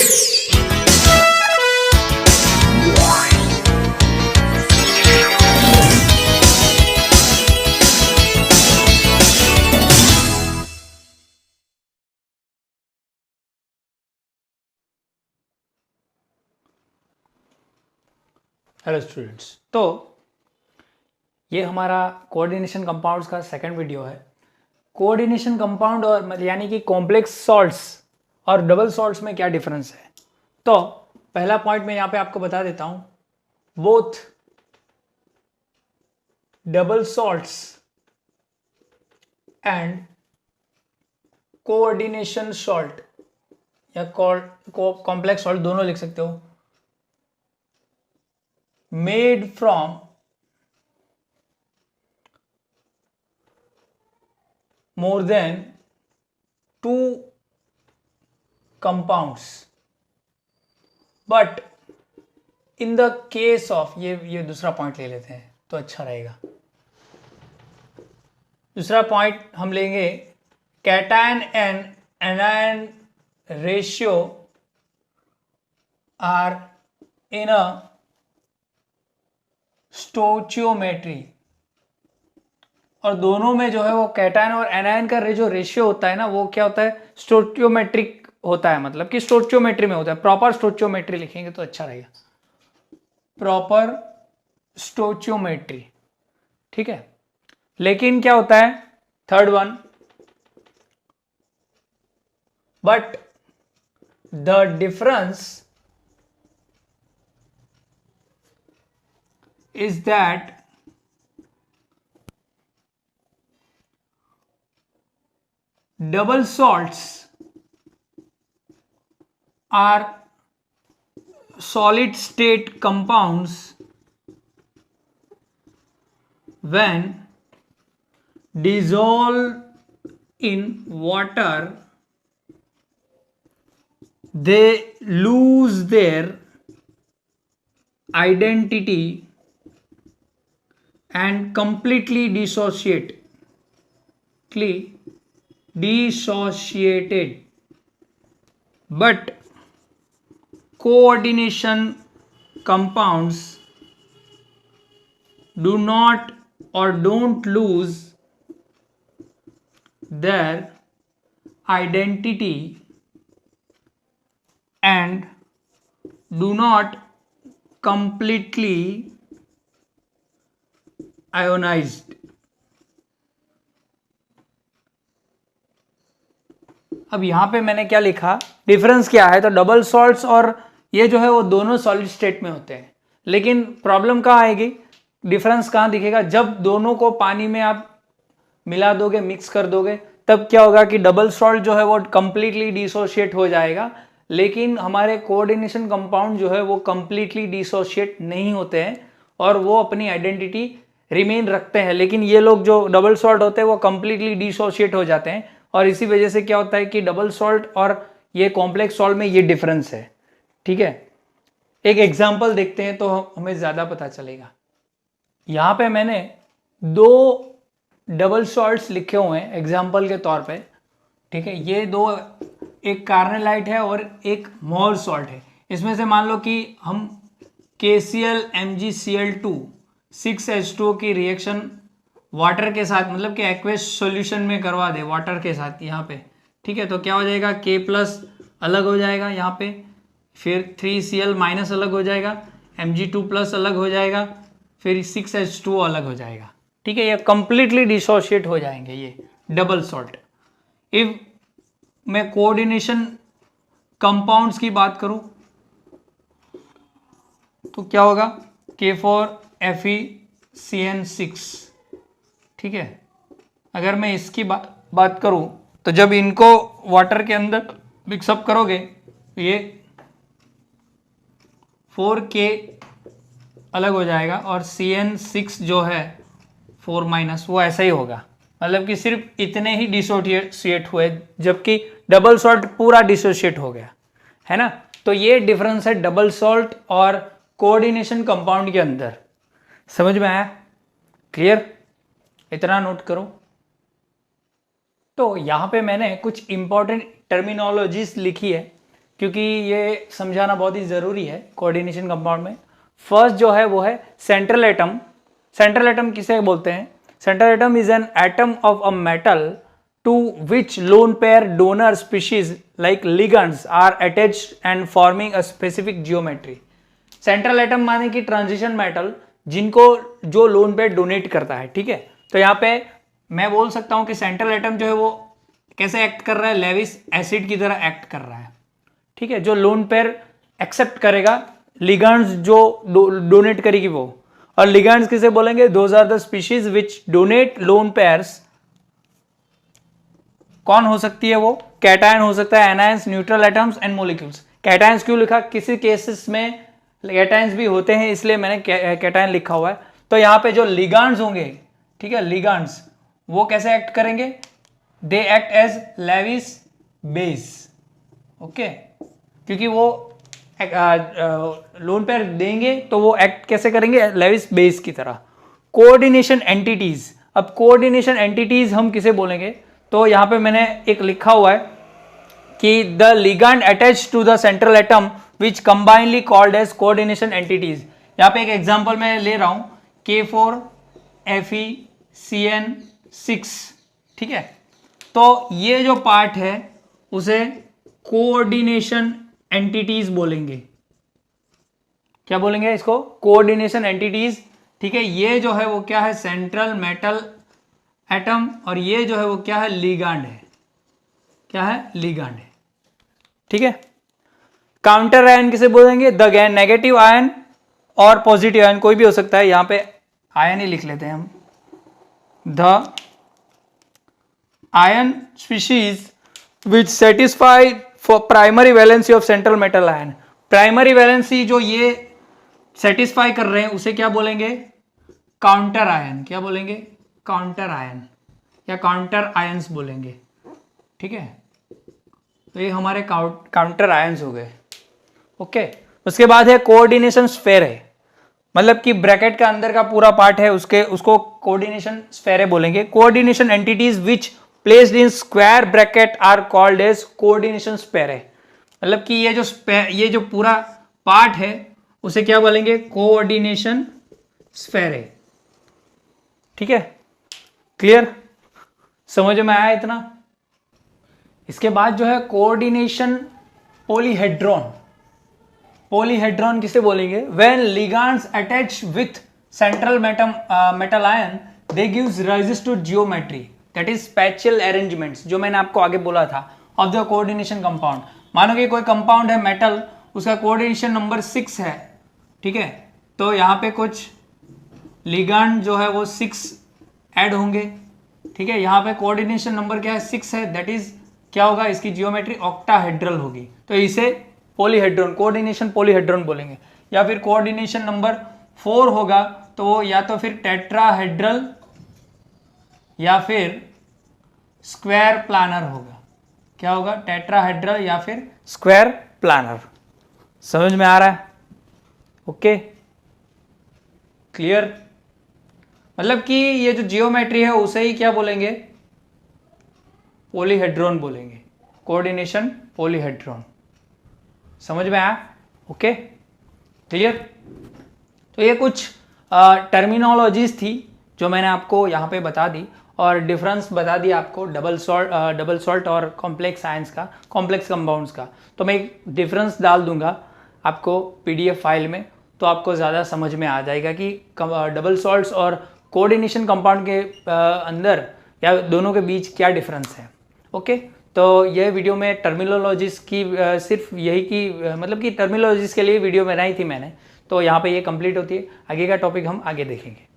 Hello students, तो ये हमारा कोऑर्डिनेशन कंपाउंड्स का सेकंड वीडियो है। कोऑर्डिनेशन कंपाउंड और यानी कि कॉम्प्लेक्स सॉल्ट्स और डबल सॉल्ट्स में क्या डिफरेंस है। तो पहला पॉइंट मैं यहाँ पे आपको बता देता हूँ, both double salts and coordination salt या कॉम्प्लेक्स सॉल्ट दोनों लिख सकते हो, made from more than two compounds, but in the case of ये दूसरा पॉइंट ले लेते हैं तो अच्छा रहेगा। दूसरा पॉइंट हम लेंगे, cation and anion ratio are in a stoichiometry, और दोनों में जो है वो कैटायन और एनायन का जो रेशियो होता है ना, वो क्या होता है, स्टोचियोमेट्रिक होता है, मतलब कि स्टोचियोमेट्री में होता है। प्रॉपर स्टोचियोमेट्री लिखेंगे तो अच्छा रहेगा, प्रॉपर स्टोचियोमेट्री, ठीक है। लेकिन क्या होता है third one, but the difference is that double salts are solid state compounds when dissolved in water they lose their identity and completely dissociated, but coordination compounds do not or don't lose their identity and do not completely ionised. अब यहां पे मैंने क्या लिखा, difference क्या है, तो double salts और ये जो है वो दोनों सॉलिड स्टेट में होते हैं, लेकिन प्रॉब्लम कहां आएगी, डिफरेंस कहां दिखेगा, जब दोनों को पानी में आप मिला दोगे, मिक्स कर दोगे, तब क्या होगा कि डबल सॉल्ट जो है वो कंप्लीटली डिसोशिएट हो जाएगा, लेकिन हमारे कोऑर्डिनेशन कंपाउंड जो है वो कंप्लीटली डिसोशिएट नहीं होते हैं और वो अपनी आइडेंटिटी रिमेन रखते हैं। लेकिन ये लोग जो डबल सॉल्ट होते हैं वो कंप्लीटली डिसोशिएट हो जाते हैं, और इसी वजह से क्या होता है कि डबल सॉल्ट और ये कॉम्प्लेक्स सॉल्ट में ये डिफरेंस है, ठीक है। एक एग्जांपल देखते हैं तो हमें ज्यादा पता चलेगा। यहां पे मैंने दो डबल सॉल्ट्स लिखे हुए हैं एग्जांपल के तौर पे, ठीक है। ये दो, एक कार्नेलाइट है और एक मोल सॉल्ट है। इसमें से मान लो कि हम KCl MgCl2 6H2O की रिएक्शन वाटर के साथ, मतलब कि एक्वेस सॉल्यूशन में करवा दे वाटर के साथ यहाँ पे, ठीक है। तो क्या हो जाएगा, K+ अलग हो जाएगा यहाँ पे, फिर 3Cl- अलग हो जाएगा, Mg2+ अलग हो जाएगा, फिर 6H2O अलग हो जाएगा, ठीक है। ये कंप्लीटली डिसोशिएट हो जाएंगे ये डबल सॉल्ट। इफ मैं कोऑर्डिनेशन कंपाउंड्स की बात करूं तो क्या होगा, K4FeCN6, ठीक है। अगर मैं इसकी बात करूं तो जब इनको वाटर के अंदर मिक्सअप करोगे तो ये 4K अलग हो जाएगा और CN6 जो है 4- वो ऐसा ही होगा, मतलब कि सिर्फ इतने ही डिसोशिएट हुए, जबकि डबल सॉल्ट पूरा डिसोशिएट हो गया, है ना। तो ये डिफरेंस है डबल सॉल्ट और कोऑर्डिनेशन कंपाउंड के अंदर। समझ में आया, क्लियर, इतना नोट करो। तो यहां पे मैंने कुछ इंपॉर्टेंट टर्मिनोलॉजीज लिखी है क्योंकि ये समझाना बहुत ही ज़रूरी है कोऑर्डिनेशन कंपाउंड में। फर्स्ट जो है वो है सेंट्रल एटम। सेंट्रल एटम किसे बोलते हैं? Central atom is an atom of a metal to which lone pair donor species like ligands are attached and forming a specific geometry. Central atom माने कि ट्रांजिशन मेटल जिनको जो lone pair donate करता है, ठीक है। तो यहाँ पे मैं बोल सकता हूं कि सेंट्रल एटम जो है वो कैसे एक्ट कर रहा है? लेविस एसिड की तरह एक्ट कर रहा है, ठीक है। जो लोन पेयर एक्सेप्ट करेगा, लिगेंड्स जो डोनेट करेगी वो। और लिगेंड्स किसे बोलेंगे? Those are the species which donate lone pairs. कौन हो सकती है वो? कैटायन हो सकता है, anions, neutral atoms and molecules. Cations क्यों लिखा? किसी केसेस में कैटायंस भी होते हैं इसलिए मैंने कैटायन लिखा हुआ है। तो यहां पे जो लिगेंड्स होंगे, ठीक है, लिगेंड्स वो कैसे एक्ट करेंगे? They act as Lewis base, okay. क्योंकि वो लोन पेयर देंगे तो वो एक्ट कैसे करेंगे? लेविस बेस की तरह। Coordination entities. अब कोऑर्डिनेशन एंटिटीज हम किसे बोलेंगे? तो यहां पे मैंने एक लिखा हुआ है कि the ligand attached to the central atom which combinedly called as coordination entities. यहां पे एक एग्जांपल मैं ले रहा हूं, K4FeCN6, ठीक है। तो ये जो पार्ट है उसे कोऑर्डिनेशन एंटिटीज बोलेंगे। क्या बोलेंगे इसको? कोऑर्डिनेशन एंटिटीज, ठीक है। ये जो है वो क्या है? सेंट्रल मेटल एटम, और ये जो है वो क्या है? लिगेंड है। क्या है? लिगेंड है, ठीक है। काउंटर आयन किसे बोलेंगे? द नेगेटिव आयन और पॉजिटिव आयन, कोई भी हो सकता है। यहां पे आयन ही लिख लेते हैं हम। The ion species which satisfy for primary valency of central metal ion. Primary valency जो ये सेटिस्फाई कर रहे हैं उसे क्या बोलेंगे? Counter ion. क्या बोलेंगे? काउंटर आयन या काउंटर आयंस बोलेंगे, ठीक है। तो ये हमारे काउंटर आयंस हो गए, ओके। उसके बाद है कोऑर्डिनेशन स्फेयर है, मतलब कि ब्रैकेट का अंदर का पूरा पार्ट है उसको कोऑर्डिनेशन स्फेयर बोलेंगे। Coordination entities which placed in square bracket are called as coordination sphere है। मतलब कि ये जो पूरा पार्ट है उसे क्या बोलेंगे? कोऑर्डिनेशन स्फेयर है, ठीक है। क्लियर? समझ में आया इतना? इसके बाद जो है कोऑर्डिनेशन पॉलीहेड्रॉन। पॉलीहेड्रॉन किसे बोलेंगे? When ligands attach with central metal ion they gives rises to geometry, that is spatial arrangements, जो मैंने आपको आगे बोला था, ऑफ द कोऑर्डिनेशन कंपाउंड। मानो कि कोई कंपाउंड है मेटल, उसका कोऑर्डिनेशन नंबर 6 है, ठीक है। तो यहां पे कुछ लिगेंड जो है वो 6 ऐड होंगे, ठीक है। यहां पे कोऑर्डिनेशन नंबर क्या है? 6 है, दैट इज क्या होगा? इसकी जियोमेट्री ऑक्टाहेड्रल होगी, तो इसे पॉलीहेड्रॉन, कोऑर्डिनेशन पॉलीहेड्रॉन बोलेंगे। या फिर कोऑर्डिनेशन नंबर 4 होगा तो वो या तो फिर टेट्राहेड्रल या फिर स्क्वायर प्लानर होगा। क्या होगा? टेट्राहेड्रल या फिर स्क्वायर प्लानर। समझ में आ रहा है? Okay, clear? मतलब कि ये जो जियोमेट्री है उसे ही क्या बोलेंगे? पॉलीहेड्रॉन बोलेंगे, कोऑर्डिनेशन पॉलीहेड्रॉन। समझ में आया? Okay, clear? तो ये कुछ टर्मिनोलॉजीज थी जो मैंने आपको यहाँ पे बता दी, और डिफरेंस बता दिया आपको डबल सॉल्ट और कॉम्प्लेक्स आयंस का, कॉम्प्लेक्स कंपाउंड्स का। तो मैं एक डिफरेंस डाल दूंगा आपको PDF फाइल में, तो आपको ज़्यादा समझ में आ जाएगा कि डबल सॉल्ट्स और कोऑर्डिनेशन कंपाउंड के अंदर या दोनों के बीच क्या डिफरेंस है, ओके। तो यह वीडियो में टर्मिनोलॉजीज की सिर्फ यही की मतलब कि टर्मिनोलॉजीज के लिए वीडियो बनाई थी मैंने, तो यहाँ पे ये कंप्लीट होती है। आगे का टॉपिक हम आगे देखेंगे।